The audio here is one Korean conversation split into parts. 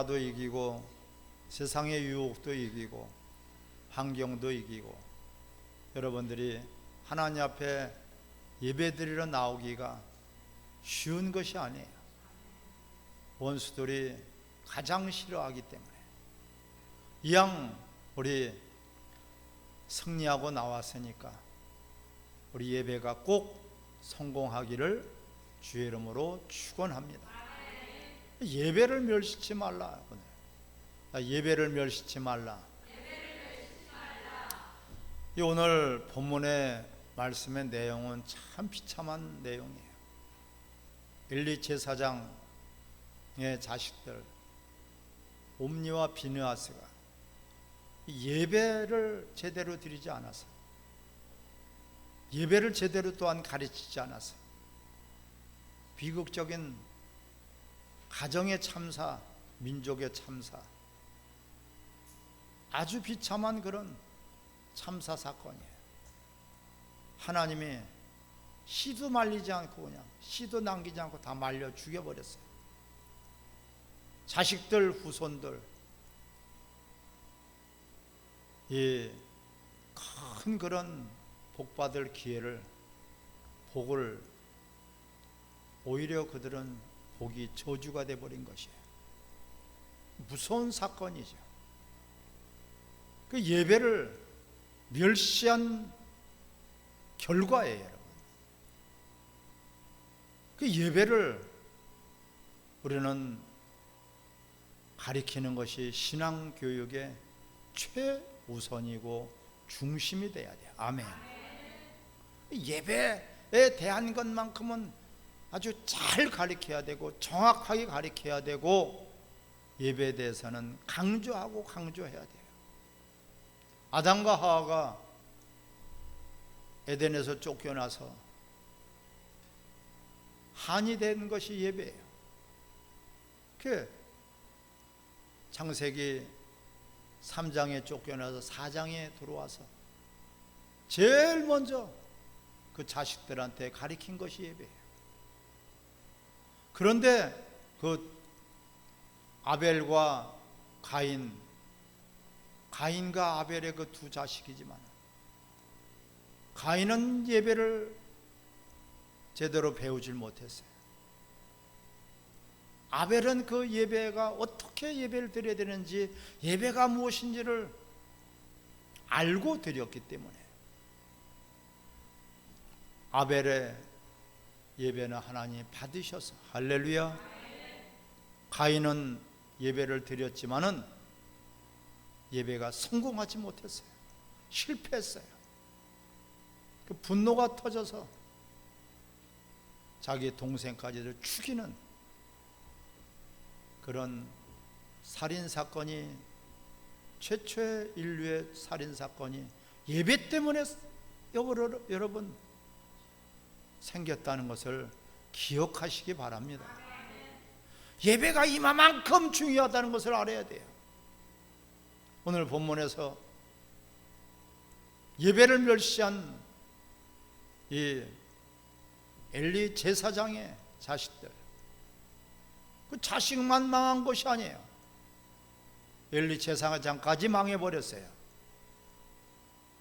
코로나도 이기고 세상의 유혹도 이기고 환경도 이기고 여러분들이 하나님 앞에 예배드리러 나오기가 쉬운 것이 아니에요. 원수들이 가장 싫어하기 때문에 이왕 우리 승리하고 나왔으니까 우리 예배가 꼭 성공하기를 주의 이름으로 축원합니다. 예배를 멸시치 말라. 예배를 멸시치 말라. 이 오늘 본문의 말씀의 내용은 참 비참한 내용이에요. 엘리 제사장의 자식들 옴니와 비느하스가 예배를 제대로 드리지 않아서, 예배를 제대로 또한 가르치지 않아서 비극적인 가정의 참사, 민족의 참사, 아주 비참한 그런 참사 사건이에요. 하나님이 씨도 말리지 않고 그냥 씨도 남기지 않고 다 말려 죽여버렸어요. 자식들, 후손들, 이 큰 그런 복받을 기회를, 복을 오히려 그들은 복이 저주가 되어버린 것이에요. 무서운 사건이죠. 그 예배를 멸시한 결과예요, 여러분. 그 예배를 우리는 가리키는 것이 신앙교육의 최우선이고 중심이 돼야 돼요. 아멘. 예배에 대한 것만큼은 아주 잘 가리켜야 되고 정확하게 가리켜야 되고 예배에 대해서는 강조하고 강조해야 돼요. 아담과 하와가 에덴에서 쫓겨나서 한이 된 것이 예배예요. 그 창세기 3장에 쫓겨나서 4장에 들어와서 제일 먼저 그 자식들한테 가리킨 것이 예배예요. 그런데 그 아벨과 가인과 아벨의 그 두 자식이지만 가인은 예배를 제대로 배우질 못했어요. 아벨은 그 예배가 어떻게 예배를 드려야 되는지, 예배가 무엇인지를 알고 드렸기 때문에 아벨의 예배는 하나님이 받으셔서 할렐루야. 가인은 예배를 드렸지만은 예배가 성공하지 못했어요. 실패했어요. 그 분노가 터져서 자기 동생까지를 죽이는 그런 살인사건이, 최초의 인류의 살인사건이 예배 때문에 여러분 생겼다는 것을 기억하시기 바랍니다. 예배가 이만큼 중요하다는 것을 알아야 돼요. 오늘 본문에서 예배를 멸시한 이 엘리 제사장의 자식들, 그 자식만 망한 것이 아니에요. 엘리 제사장까지 망해버렸어요.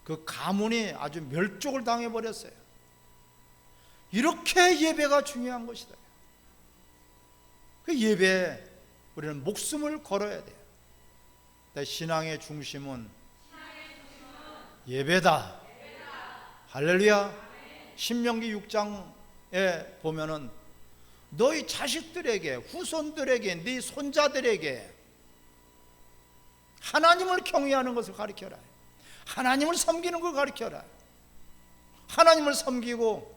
그 가문이 아주 멸족을 당해버렸어요. 이렇게 예배가 중요한 것이다. 그 예배에 우리는 목숨을 걸어야 돼요. 신앙의 중심은 예배다. 할렐루야. 신명기 6장에 보면은 너희 자식들에게, 후손들에게, 네 손자들에게 하나님을 경외하는 것을 가르쳐라. 하나님을 섬기는 걸 가르쳐라. 하나님을 섬기고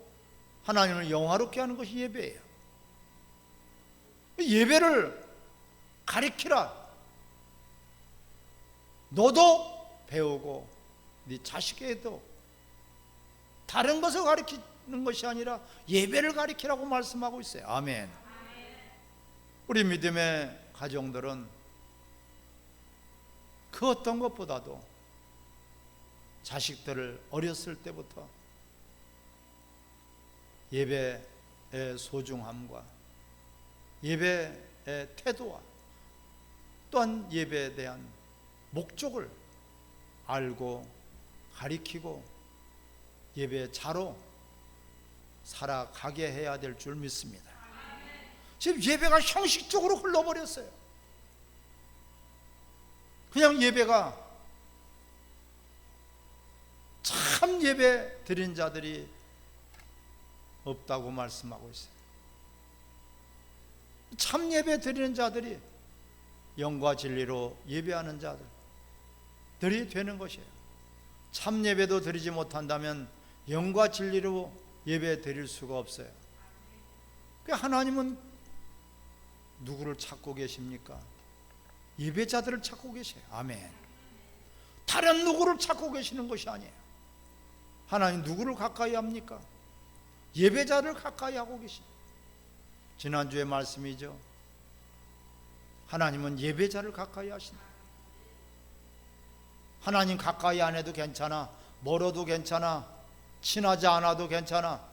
하나님을 영화롭게 하는 것이 예배예요. 예배를 가르치라. 너도 배우고 네 자식에게도 다른 것을 가르치는 것이 아니라 예배를 가르치라고 말씀하고 있어요. 아멘. 우리 믿음의 가정들은 그 어떤 것보다도 자식들을 어렸을 때부터 예배의 소중함과 예배의 태도와 또한 예배에 대한 목적을 알고 가리키고 예배의 자로 살아가게 해야 될 줄 믿습니다. 지금 예배가 형식적으로 흘러버렸어요. 그냥 예배가 참 예배 드린 자들이 없다고 말씀하고 있어요. 참 예배 드리는 자들이 영과 진리로 예배하는 자들이 되는 것이에요. 참 예배도 드리지 못한다면 영과 진리로 예배 드릴 수가 없어요. 하나님은 누구를 찾고 계십니까? 예배자들을 찾고 계세요. 아멘. 다른 누구를 찾고 계시는 것이 아니에요. 하나님 누구를 가까이 합니까? 예배자를 가까이 하고 계십니다. 지난주의 말씀이죠. 하나님은 예배자를 가까이 하신다. 하나님 가까이 안 해도 괜찮아, 멀어도 괜찮아, 친하지 않아도 괜찮아,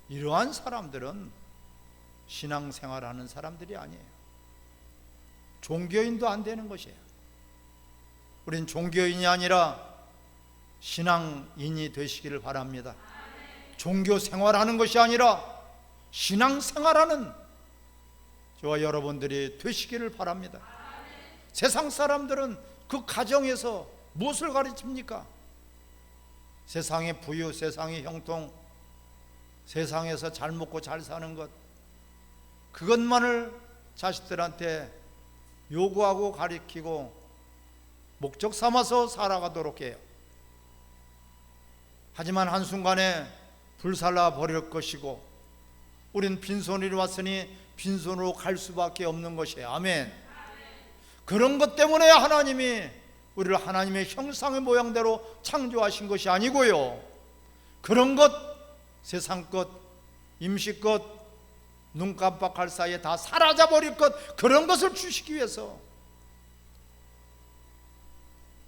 이러한 사람들은 신앙생활하는 사람들이 아니에요. 종교인도 안 되는 것이에요. 우린 종교인이 아니라 신앙인이 되시기를 바랍니다. 종교 생활하는 것이 아니라 신앙생활하는 저와 여러분들이 되시기를 바랍니다. 세상 사람들은 그 가정에서 무엇을 가르칩니까? 세상의 부유, 세상의 형통, 세상에서 잘 먹고 잘 사는 것, 그것만을 자식들한테 요구하고 가르치고 목적 삼아서 살아가도록 해요. 하지만 한순간에 불살라 버릴 것이고 우린 빈손으로 왔으니 빈손으로 갈 수밖에 없는 것이에요. 아멘. 그런 것 때문에 하나님이 우리를 하나님의 형상의 모양대로 창조하신 것이 아니고요, 그런 것, 세상 것, 임시 것, 눈 깜빡할 사이에 다 사라져버릴 것, 그런 것을 주시기 위해서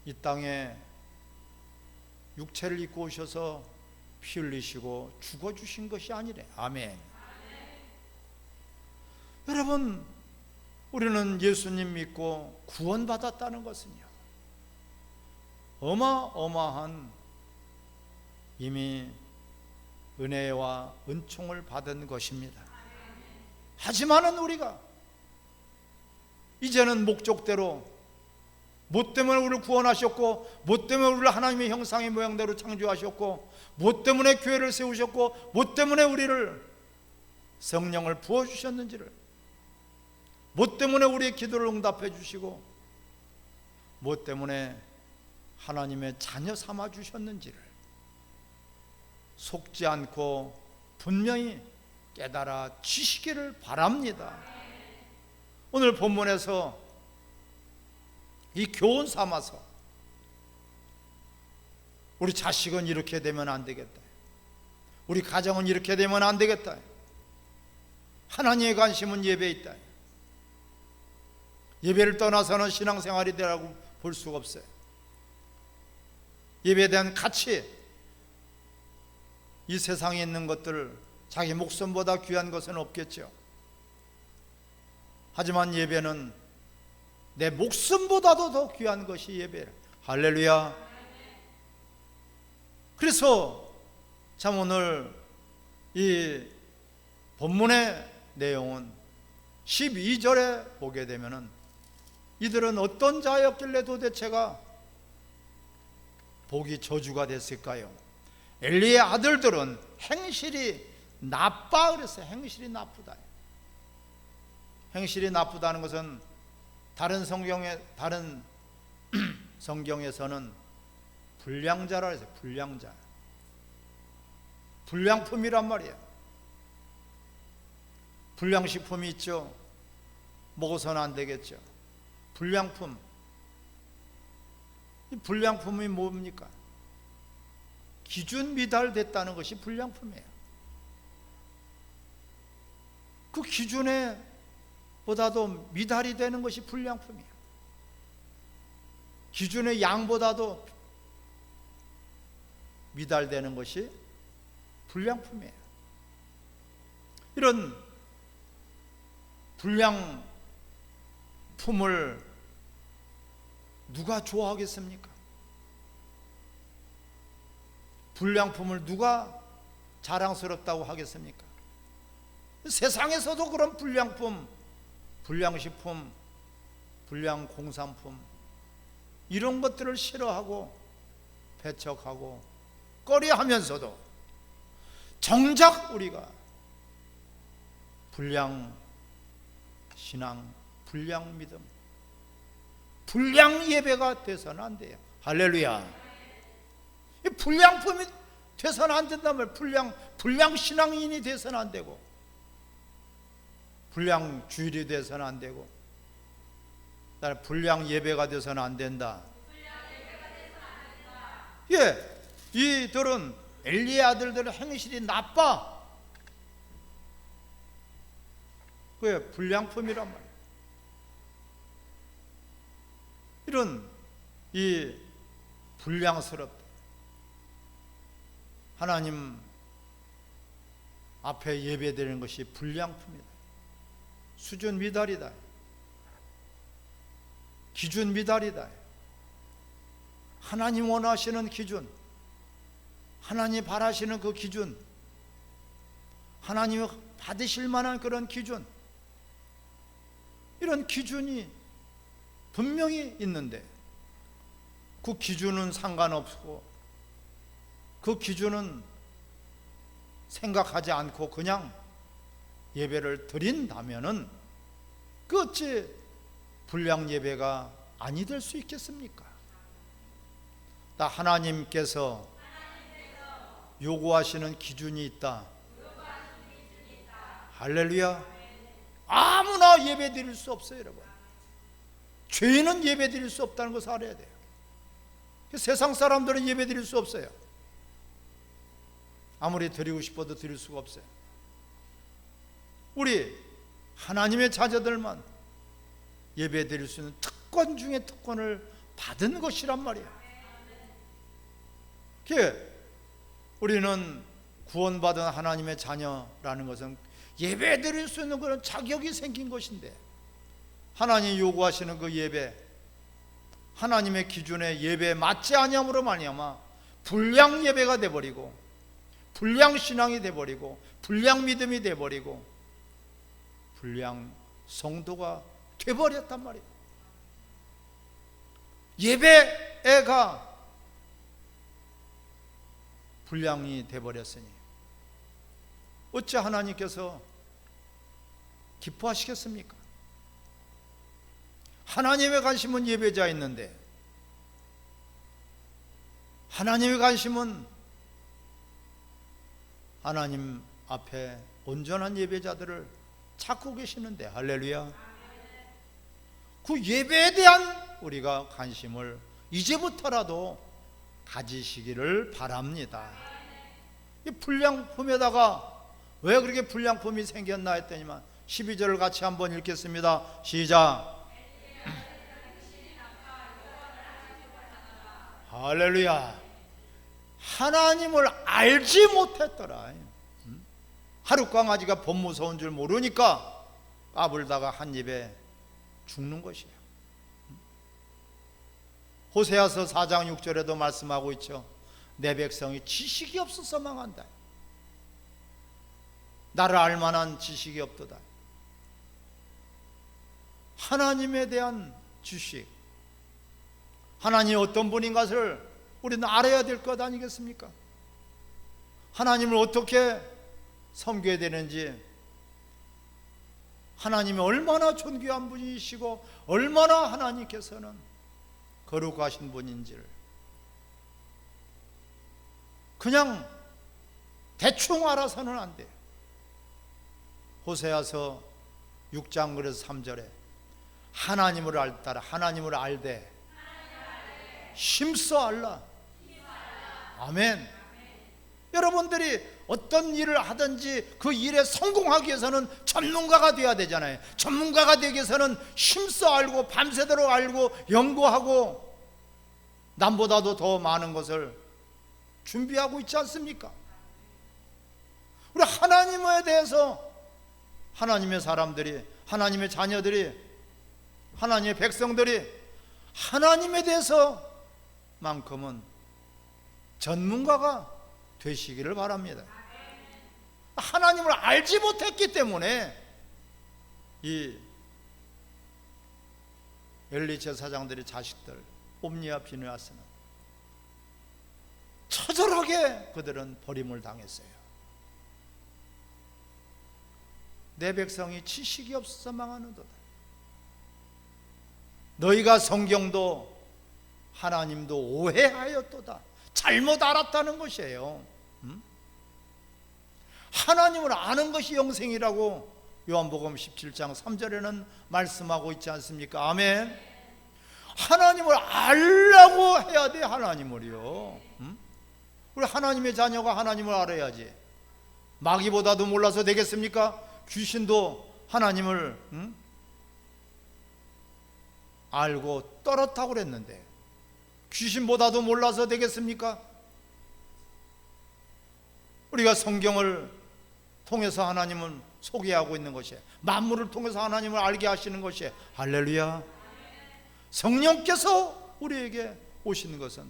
이 땅에 육체를 입고 오셔서 피 흘리시고 죽어주신 것이 아니래. 아멘. 여러분, 우리는 예수님 믿고 구원받았다는 것은요, 어마어마한 이미 은혜와 은총을 받은 것입니다. 하지만은 우리가 이제는 목적대로, 뭐 때문에 우리를 구원하셨고, 뭐 때문에 우리를 하나님의 형상의 모양대로 창조하셨고, 뭐 때문에 교회를 세우셨고, 뭐 때문에 우리를 성령을 부어주셨는지를, 뭐 때문에 우리의 기도를 응답해 주시고, 뭐 때문에 하나님의 자녀 삼아 주셨는지를 속지 않고 분명히 깨달아 지시기를 바랍니다. 오늘 본문에서 이 교훈 삼아서 우리 자식은 이렇게 되면 안 되겠다, 우리 가정은 이렇게 되면 안 되겠다, 하나님의 관심은 예배에 있다, 예배를 떠나서는 신앙생활이 되라고 볼 수가 없어요. 예배에 대한 가치, 이 세상에 있는 것들, 자기 목숨보다 귀한 것은 없겠죠. 하지만 예배는 내 목숨보다도 더 귀한 것이 예배예요. 할렐루야. 그래서 참 오늘 이 본문의 내용은 12절에 보게 되면은 이들은 어떤 자였길래 도대체가 복이 저주가 됐을까요? 엘리의 아들들은 행실이 나빠 그랬어요. 행실이 나쁘다. 행실이 나쁘다는 것은 다른 성경에서는 불량자라 해서 불량자, 불량품이란 말이에요. 불량식품이 있죠. 먹어서는 안 되겠죠. 불량품. 이 불량품이 뭡니까? 기준 미달됐다는 것이 불량품이에요. 그 기준에 보다도 미달이 되는 것이 불량품이에요. 기준의 양보다도 미달되는 것이 불량품이에요. 이런 품을 누가 좋아하겠습니까? 불량품을 누가 자랑스럽다고 하겠습니까? 세상에서도 그런 불량품, 불량식품, 불량공산품 이런 것들을 싫어하고 배척하고 꺼려하면서도 정작 우리가 불량 신앙, 불량 믿음, 불량 예배가 돼서는 안 돼요. 할렐루야. 이 불량품이 돼서는 안 된다면 불량 신앙인이 돼서는 안 되고, 불량 주일이 돼서는 안 되고, 불량 예배가 돼서는 안 된다. 예, 이들은 엘리의 아들들의 행실이 나빠. 그게 불량품이란 말이에요. 이런 이 불량스럽다. 하나님 앞에 예배드리는 것이 불량품이다. 수준 미달이다. 기준 미달이다. 하나님 원하시는 기준, 하나님 바라시는 그 기준, 하나님이 받으실 만한 그런 기준, 이런 기준이 분명히 있는데 그 기준은 상관없고 그 기준은 생각하지 않고 그냥 예배를 드린다면은 그 어찌 불량 예배가 아니 될 수 있겠습니까? 나 하나님께서 요구하시는 기준이 있다. 할렐루야. 아무나 예배 드릴 수 없어요, 여러분. 죄인은 예배 드릴 수 없다는 것을 알아야 돼요. 세상 사람들은 예배 드릴 수 없어요. 아무리 드리고 싶어도 드릴 수가 없어요. 우리 하나님의 자녀들만 예배 드릴 수 있는 특권 중에 특권을 받은 것이란 말이에요. 우리는 구원받은 하나님의 자녀라는 것은 예배 드릴 수 있는 그런 자격이 생긴 것인데, 하나님이 요구하시는 그 예배, 하나님의 기준에 예배에 맞지 아니함으로 말미암아 불량 예배가 돼버리고, 불량 신앙이 돼버리고, 불량 믿음이 돼버리고, 불량 성도가 돼버렸단 말이에요. 예배가 불량이 돼버렸으니 어찌 하나님께서 기뻐하시겠습니까? 하나님의 관심은 예배자에 있는데, 하나님의 관심은 하나님 앞에 온전한 예배자들을 찾고 계시는데, 할렐루야. 그 예배에 대한 우리가 관심을 이제부터라도 가지시기를 바랍니다. 이 불량품에다가 왜 그렇게 불량품이 생겼나 했더니만 12절을 같이 한번 읽겠습니다. 시작. 할렐루야. 하나님을 알지 못했더라. 하룻강아지가 범 무서운 줄 모르니까 까불다가 한 입에 죽는 것이에요. 호세아서 4장 6절에도 말씀하고 있죠. 내 백성이 지식이 없어서 망한다. 나를 알만한 지식이 없도다. 하나님에 대한 지식, 하나님이 어떤 분인 것을 우리는 알아야 될 것 아니겠습니까? 하나님을 어떻게 섬겨야 되는지, 하나님이 얼마나 존귀한 분이시고 얼마나 하나님께서는 거룩하신 분인지를 그냥 대충 알아서는 안 돼요. 호세아서 6장 그래서 3절에 하나님을 알따라, 하나님을 알되 힘써 알라. 아멘. 여러분들이 어떤 일을 하든지 그 일에 성공하기 위해서는 전문가가 되어야 되잖아요. 전문가가 되기 위해서는 힘써 알고 밤새도록 알고 연구하고 남보다도 더 많은 것을 준비하고 있지 않습니까? 우리 하나님에 대해서 하나님의 사람들이, 하나님의 자녀들이 하나님의 백성들이 하나님에 대해서만큼은 전문가가 되시기를 바랍니다. 하나님을 알지 못했기 때문에 이 엘리 제사장들의 자식들 옴니와 비느하스는 처절하게 그들은 버림을 당했어요. 내 백성이 지식이 없어서 망하는도다. 너희가 성경도 하나님도 오해하였도다. 잘못 알았다는 것이에요. 하나님을 아는 것이 영생이라고 요한복음 17장 3절에는 말씀하고 있지 않습니까? 아멘. 하나님을 알라고 해야 돼. 하나님을요. 우리 하나님의 자녀가 하나님을 알아야지. 마귀보다도 몰라서 되겠습니까? 귀신도 하나님을 알고 떨었다고 그랬는데 귀신보다도 몰라서 되겠습니까? 우리가 성경을 통해서 하나님은 소개하고 있는 것이에요. 만물을 통해서 하나님을 알게 하시는 것이에요. 할렐루야. 성령께서 우리에게 오시는 것은,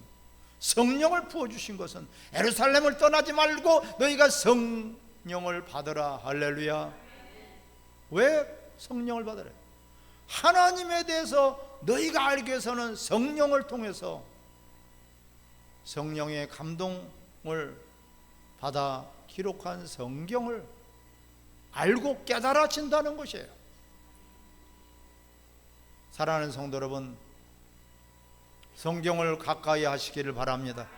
성령을 부어주신 것은 예루살렘을 떠나지 말고 너희가 성령을 받으라. 할렐루야. 왜 성령을 받으라? 하나님에 대해서 너희가 알기 위해서는 성령을 통해서 성령의 감동을 받아 기록한 성경을 알고 깨달아진다는 것이에요. 사랑하는 성도 여러분, 성경을 가까이 하시기를 바랍니다.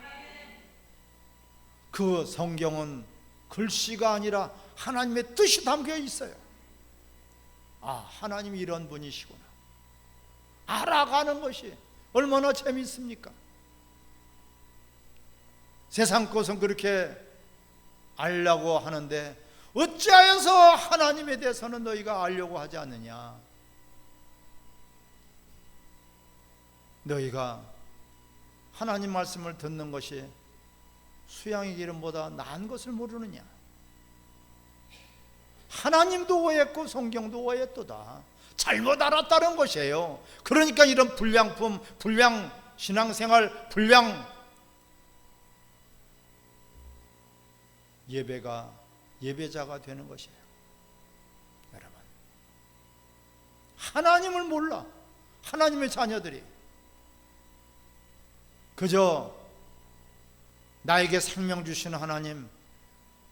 그 성경은 글씨가 아니라 하나님의 뜻이 담겨 있어요. 아, 하나님이 이런 분이시구나 알아가는 것이 얼마나 재미있습니까? 세상 것은 그렇게 알려고 하는데 어찌하여서 하나님에 대해서는 너희가 알려고 하지 않느냐? 너희가 하나님 말씀을 듣는 것이 수양의 기름보다 나은 것을 모르느냐? 하나님도 오해했고 성경도 오해했도다. 잘못 알았다는 것이에요. 그러니까 이런 불량품, 불량 신앙생활, 불량 예배자가 되는 것이에요. 여러분, 하나님을 몰라. 하나님의 자녀들이 그저 나에게 생명 주시는 하나님,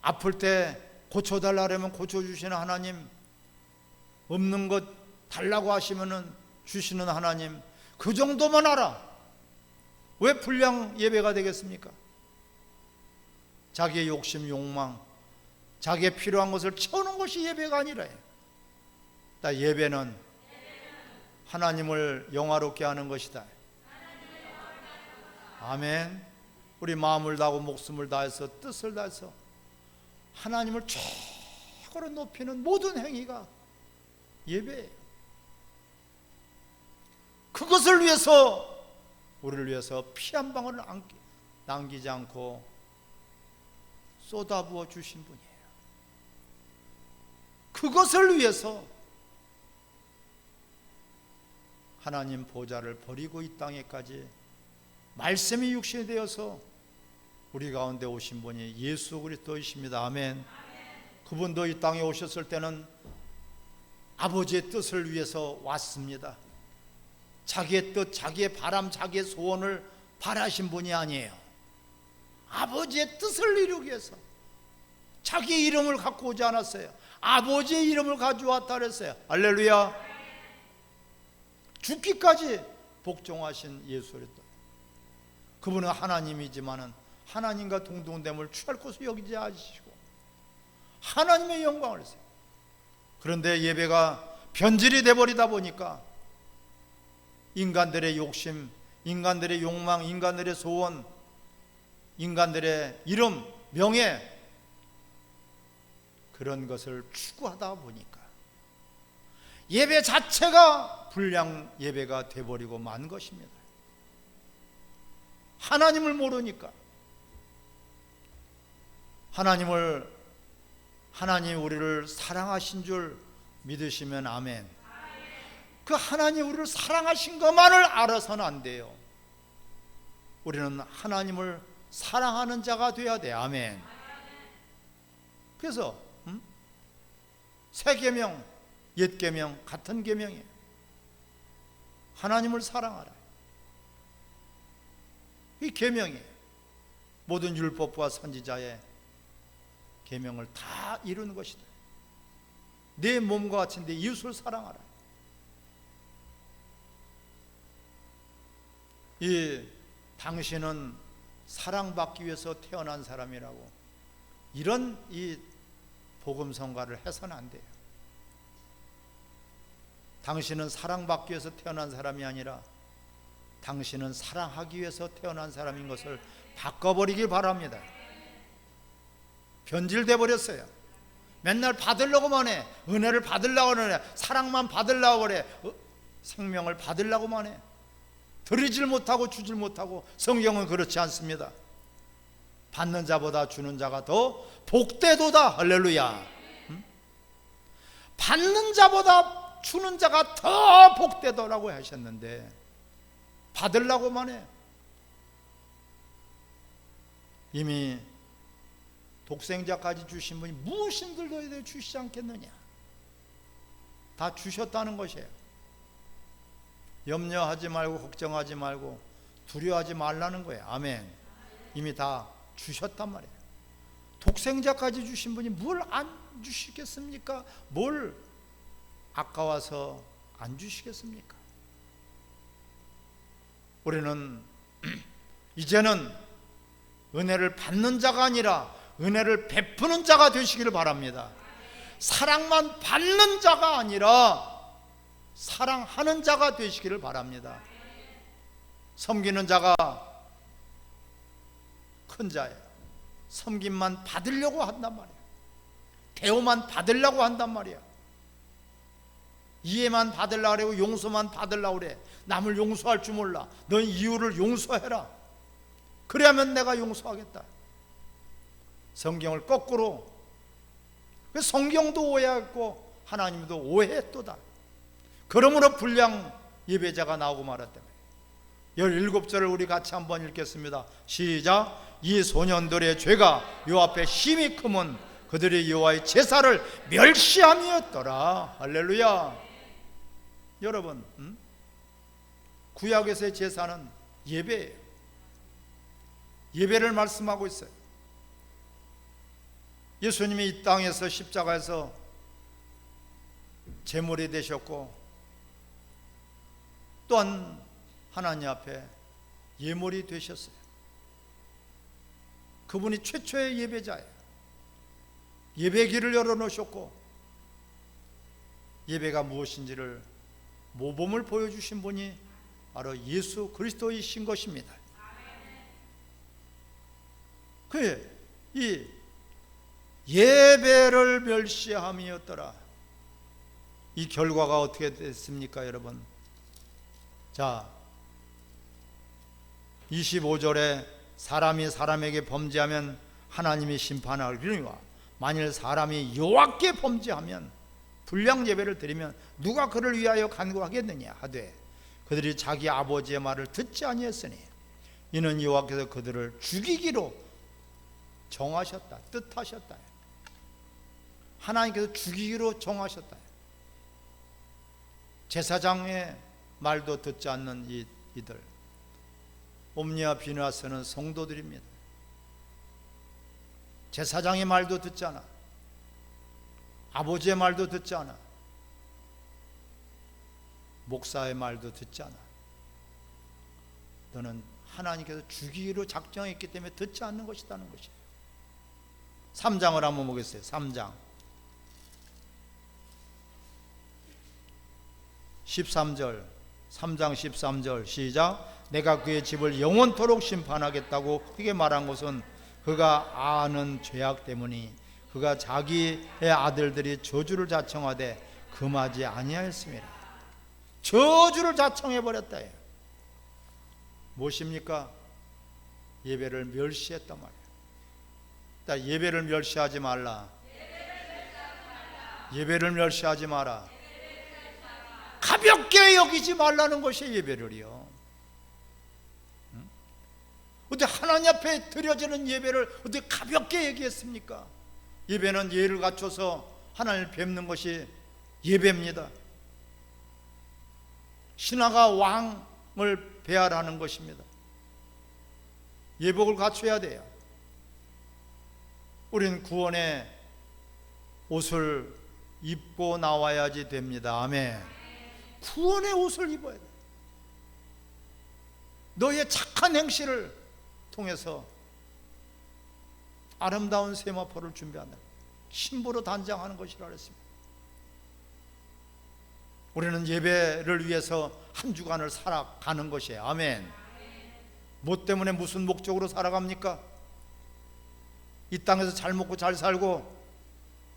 아플 때 고쳐달라면 고쳐주시는 하나님, 없는 것 달라고 하시면 주시는 하나님, 그 정도만 알아. 왜 불량 예배가 되겠습니까? 자기의 욕심, 욕망, 자기의 필요한 것을 채우는 것이 예배가 아니라 예배는 하나님을 영화롭게 하는 것이다. 아멘. 우리 마음을 다하고 목숨을 다해서 뜻을 다해서 하나님을 최고로 높이는 모든 행위가 예배예요. 그것을 위해서, 우리를 위해서 피 한 방울을 남기지 않고 쏟아부어 주신 분이에요. 그것을 위해서 하나님 보좌를 버리고 이 땅에까지 말씀이 육신이 되어서 우리 가운데 오신 분이 예수 그리스도이십니다. 아멘. 그분도 이 땅에 오셨을 때는 아버지의 뜻을 위해서 왔습니다. 자기의 뜻, 자기의 바람, 자기의 소원을 바라신 분이 아니에요. 아버지의 뜻을 이루기 위해서 자기의 이름을 갖고 오지 않았어요. 아버지의 이름을 가져왔다 그랬어요. 할렐루야. 죽기까지 복종하신 예수 그리스도. 그분은 하나님이지만은 하나님과 동등됨을 취할 것을 여기지 않으시고 하나님의 영광을 했어요. 그런데 예배가 변질이 돼버리다 보니까 인간들의 욕심, 인간들의 욕망, 인간들의 소원, 인간들의 이름, 명예, 그런 것을 추구하다 보니까 예배 자체가 불량 예배가 돼버리고 만 것입니다. 하나님을 모르니까. 하나님이 우리를 사랑하신 줄 믿으시면 아멘. 그 하나님 우리를 사랑하신 것만을 알아서는 안 돼요. 우리는 하나님을 사랑하는 자가 되어야 돼. 아멘. 그래서 새 계명, 옛 계명 같은 계명이에요. 하나님을 사랑하라. 이 계명이에요. 모든 율법과 선지자의 계명을 다 이루는 것이다. 내 몸과 같이 내 이웃을 사랑하라. 이 당신은 사랑받기 위해서 태어난 사람이라고 이런 이 복음성가를 해서는 안 돼요. 당신은 사랑받기 위해서 태어난 사람이 아니라 당신은 사랑하기 위해서 태어난 사람인 것을 바꿔버리길 바랍니다. 변질돼 버렸어요. 맨날 받으려고만 해. 은혜를 받으려고만 해. 사랑만 받으려고 그래. 생명을 받으려고만 해. 드리질 못하고 주질 못하고. 성경은 그렇지 않습니다. 받는 자보다 주는 자가 더 복되도다. 할렐루야. 받는 자보다 주는 자가 더 복되더라고 하셨는데 받으려고만 해. 이미 독생자까지 주신 분이 무엇인들 너희들 주시지 않겠느냐. 다 주셨다는 것이에요. 염려하지 말고 걱정하지 말고 두려워하지 말라는 거예요. 아멘. 이미 다 주셨단 말이에요. 독생자까지 주신 분이 뭘 안 주시겠습니까? 뭘 아까워서 안 주시겠습니까? 우리는 이제는 은혜를 받는 자가 아니라 은혜를 베푸는 자가 되시기를 바랍니다. 사랑만 받는 자가 아니라 사랑하는 자가 되시기를 바랍니다. 섬기는 자가 큰 자예요. 섬김만 받으려고 한단 말이에요. 대우만 받으려고 한단 말이에요. 이해만 받으려고 그러고 용서만 받으려고 그래. 남을 용서할 줄 몰라. 넌 이웃을 용서해라. 그래야면 내가 용서하겠다. 성경을 거꾸로. 성경도 오해했고 하나님도 오해했도다. 그러므로 불량 예배자가 나오고 말았다. 17절을 우리 같이 한번 읽겠습니다. 시작. 이 소년들의 죄가 요 앞에 심히 크면 그들이 여호와의 제사를 멸시함이었더라. 할렐루야. 여러분, 구약에서의 제사는 예배예요. 예배를 말씀하고 있어요. 예수님이 이 땅에서 십자가에서 제물이 되셨고 또한 하나님 앞에 예물이 되셨어요. 그분이 최초의 예배자예요. 예배기를 열어놓으셨고 예배가 무엇인지를 모범을 보여주신 분이 바로 예수 그리스도이신 것입니다. 이 예배를 멸시함이었더라. 이 결과가 어떻게 됐습니까, 여러분? 자, 25절에 사람이 사람에게 범죄하면 하나님이 심판하리니와 만일 사람이 여호와께 범죄하면 불량 예배를 드리면 누가 그를 위하여 간구하겠느냐 하되 그들이 자기 아버지의 말을 듣지 아니했으니 이는 여호와께서 그들을 죽이기로 정하셨다, 뜻하셨다. 하나님께서 죽이기로 정하셨다. 제사장의 말도 듣지 않는 이들, 옴니와 비누아스는 성도들입니다. 제사장의 말도 듣지 않아. 아버지의 말도 듣지 않아. 목사의 말도 듣지 않아. 너는 하나님께서 죽이기로 작정했기 때문에 듣지 않는 것이라는 것이에요. 3장을 한번 보겠어요. 3장 13절 3장 13절 시작. 내가 그의 집을 영원토록 심판하겠다고 크게 말한 것은 그가 아는 죄악 때문이 그가 자기의 아들들이 저주를 자청하되 금하지 아니하였습니다. 저주를 자청해버렸다. 무엇입니까? 예배를 멸시했단 말이에요. 그러니까 예배를 멸시하지 말라. 예배를 멸시하지 마라. 가볍게 여기지 말라는 것이 예배를요. 어떻게 하나님 앞에 드려지는 예배를 어떻게 가볍게 얘기했습니까? 예배는 예를 갖춰서 하나님을 뵙는 것이 예배입니다. 신하가 왕을 배하라는 것입니다. 예복을 갖춰야 돼요. 우리는 구원의 옷을 입고 나와야지 됩니다. 아멘. 구원의 옷을 입어야 돼. 너의 착한 행실을 통해서 아름다운 세마포를 준비한다. 신부로 단장하는 것이라 그랬습니다. 우리는 예배를 위해서 한 주간을 살아가는 것이에요. 아멘. 뭐 때문에 무슨 목적으로 살아갑니까? 이 땅에서 잘 먹고 잘 살고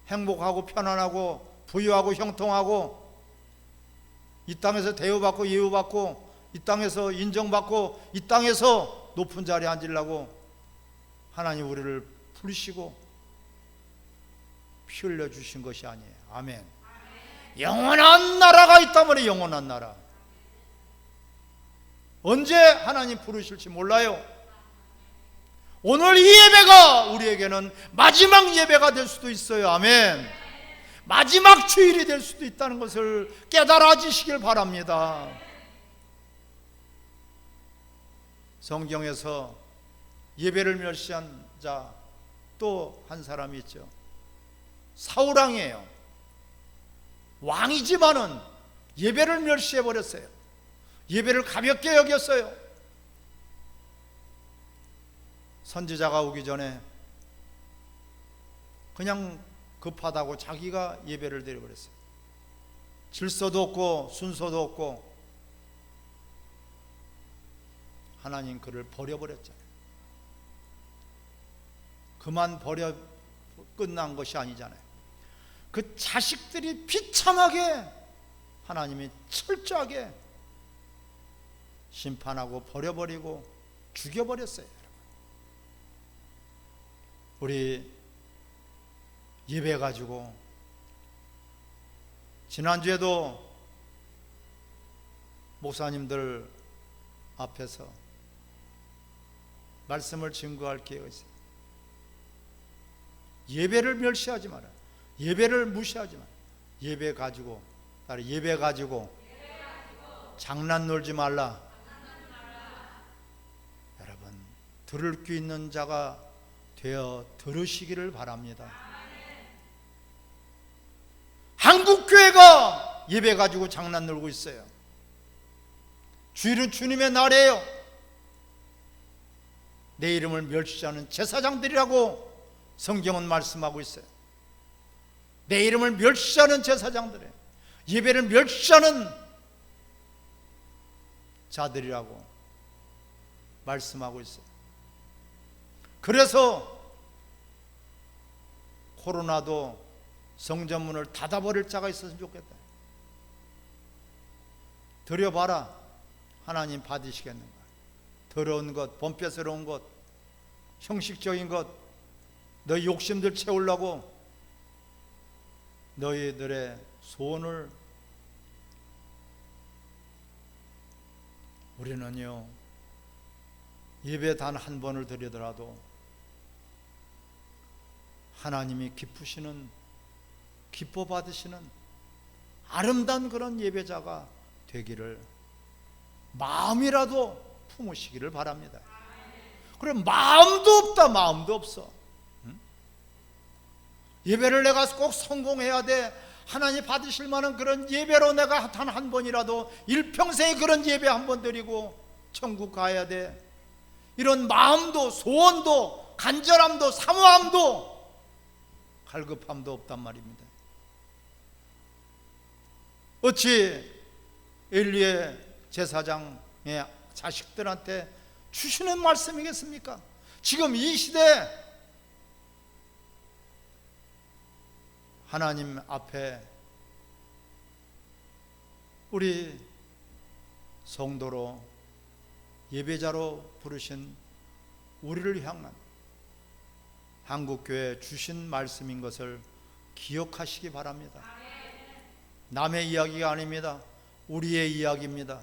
행복하고 편안하고 부유하고 형통하고 이 땅에서 대우받고 예우받고 이 땅에서 인정받고 이 땅에서 높은 자리에 앉으려고 하나님 우리를 부르시고 피 흘려 주신 것이 아니에요. 아멘. 영원한 나라가 있다면 영원한 나라. 언제 하나님 부르실지 몰라요. 오늘 이 예배가 우리에게는 마지막 예배가 될 수도 있어요. 아멘. 마지막 주일이 될 수도 있다는 것을 깨달아지시길 바랍니다. 성경에서 예배를 멸시한 자 또 한 사람이 있죠. 사울왕이에요. 왕이지만은 예배를 멸시해버렸어요. 예배를 가볍게 여겼어요. 선지자가 오기 전에 그냥 급하다고 자기가 예배를 드려버렸어요. 질서도 없고 순서도 없고 하나님 그를 버려버렸잖아요. 그만 버려 끝난 것이 아니잖아요. 그 자식들이 비참하게 하나님이 철저하게 심판하고 버려버리고 죽여버렸어요. 우리 예배 가지고 지난주에도 목사님들 앞에서 말씀을 증거할 기회가 있어요. 예배를 멸시하지 마라. 예배를 무시하지 마라. 예배 가지고 장난 놀지 말라. 여러분 들을 귀 있는 자가 되어 들으시기를 바랍니다. 한국교회가 예배 가지고 장난 놀고 있어요. 주일은 주님의 날이에요. 내 이름을 멸시하는 제사장들이라고 성경은 말씀하고 있어요. 내 이름을 멸시하는 제사장들이에요. 예배를 멸시하는 자들이라고 말씀하고 있어요. 그래서 코로나도 성전문을 닫아버릴 자가 있었으면 좋겠다. 드려봐라. 하나님 받으시겠는가. 더러운 것, 범죄스러운 것, 형식적인 것, 너희 욕심들 채우려고 너희들의 소원을 우리는요 예배 단 한 번을 드리더라도 하나님이 기쁘시는 기뻐 받으시는 아름다운 그런 예배자가 되기를 마음이라도 품으시기를 바랍니다. 그럼 마음도 없다. 마음도 없어. 예배를 내가 꼭 성공해야 돼. 하나님 받으실 만한 그런 예배로 내가 단 한 번이라도 일평생에 그런 예배 한 번 드리고 천국 가야 돼. 이런 마음도 소원도 간절함도 사모함도 갈급함도 없단 말입니다. 어찌 엘리의 제사장의 자식들한테 주시는 말씀이겠습니까? 지금 이 시대 하나님 앞에 우리 성도로 예배자로 부르신 우리를 향한 한국교회 주신 말씀인 것을 기억하시기 바랍니다. 남의 이야기가 아닙니다. 우리의 이야기입니다.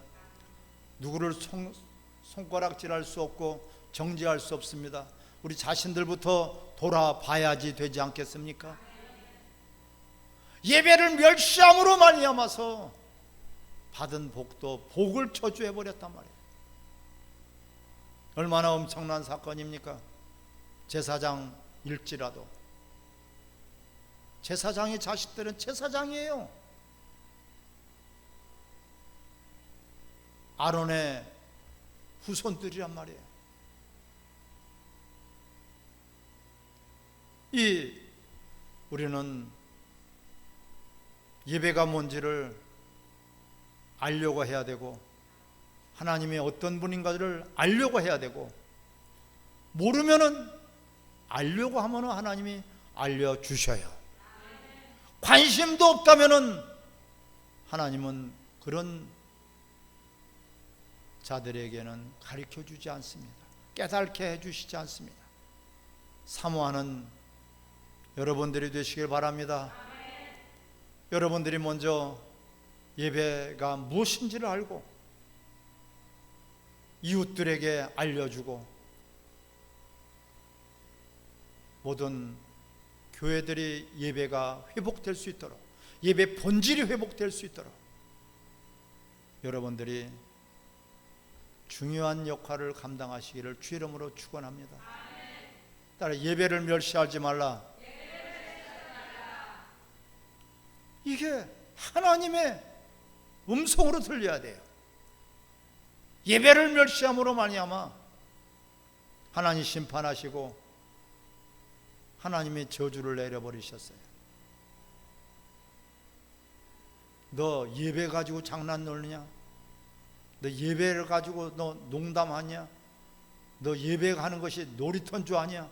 누구를 손가락질할 수 없고 정죄할 수 없습니다. 우리 자신들부터 돌아봐야지 되지 않겠습니까? 예배를 멸시함으로 말미암아서 받은 복도 복을 저주해 버렸단 말이에요. 얼마나 엄청난 사건입니까? 제사장일지라도 제사장의 자식들은 제사장이에요. 아론의 후손들이란 말이에요. 우리는 예배가 뭔지를 알려고 해야 되고, 하나님이 어떤 분인가를 알려고 해야 되고, 모르면은 알려고 하면은 하나님이 알려주셔요. 관심도 없다면은 하나님은 그런 자들에게는 가르쳐 주지 않습니다. 깨닫게 해주시지 않습니다. 사모하는 여러분들이 되시길 바랍니다. 여러분들이 먼저 예배가 무엇인지를 알고 이웃들에게 알려주고, 모든 교회들이 예배가 회복될 수 있도록, 예배 본질이 회복될 수 있도록 여러분들이 중요한 역할을 감당하시기를 주 이름으로 축원합니다. 따라 예배를 멸시하지 말라. 이게 하나님의 음성으로 들려야 돼요. 예배를 멸시함으로 말미암아 하나님 심판하시고 하나님이 저주를 내려버리셨어요. 너 예배 가지고 장난 놀느냐? 너 예배를 가지고 너 농담하냐? 너 예배하는 것이 놀이터인 줄 아냐?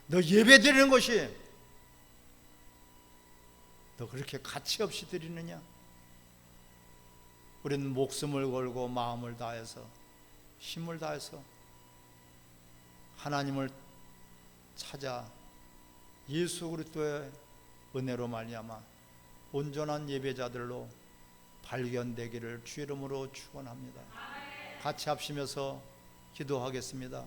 너 예배 드리는 것이 너 그렇게 가치 없이 드리느냐? 우리는 목숨을 걸고 마음을 다해서 힘을 다해서 하나님을 찾아 예수 그리스도의 은혜로 말미암아 온전한 예배자들로 발견되기를 주 이름으로 축원합니다. 같이 합심해서 기도하겠습니다.